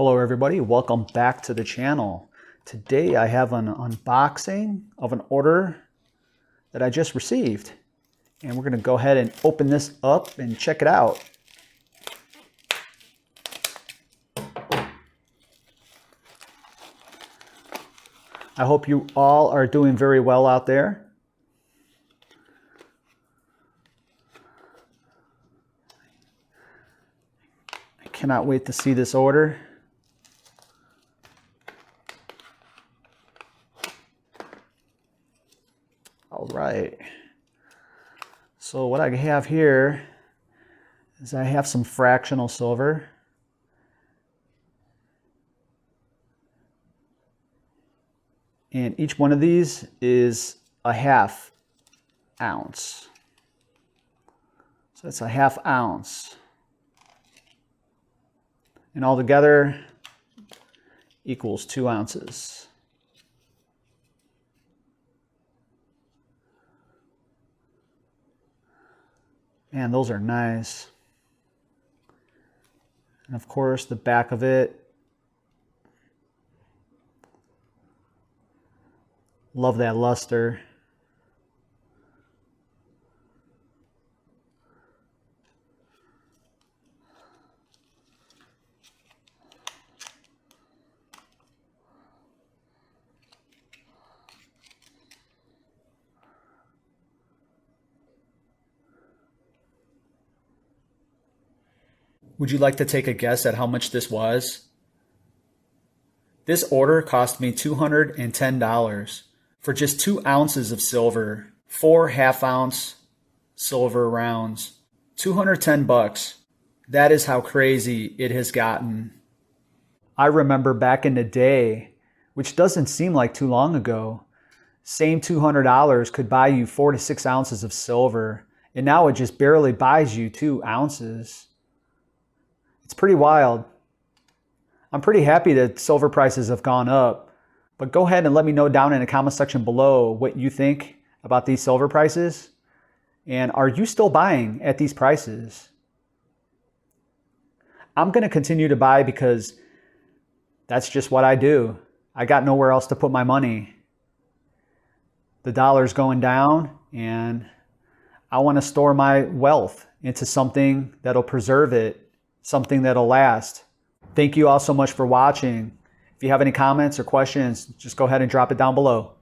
Hello everybody, welcome back to the channel. Today I have an unboxing of an order that I just received. And we're going to go ahead and open this up and check it out. I hope you all are doing very well out there. I cannot wait to see this order. All right, so what I have here is I have some fractional silver. And each one of these is a ½ ounce. So that's a ½ ounce. And all together equals 2 ounces. Man, those are nice. And of course, the back of it. Love that luster. Would you like to take a guess at how much this was? This order cost me $210 for just 2 ounces of silver, 4 ½ ounce silver rounds. 210 bucks. That is how crazy it has gotten. I remember back in the day, which doesn't seem like too long ago, same $200 could buy you 4 to 6 ounces of silver, and now it just barely buys you 2 ounces. It's pretty wild. I'm pretty happy that silver prices have gone up, but go ahead and let me know down in the comment section below what you think about these silver prices. And are you still buying at these prices? I'm going to continue to buy because that's just what I do. I got nowhere else to put my money. The dollar's going down and I want to store my wealth into something that'll preserve it. Something that'll last. Thank you all so much for watching. If you have any comments or questions, just go ahead and drop it down below.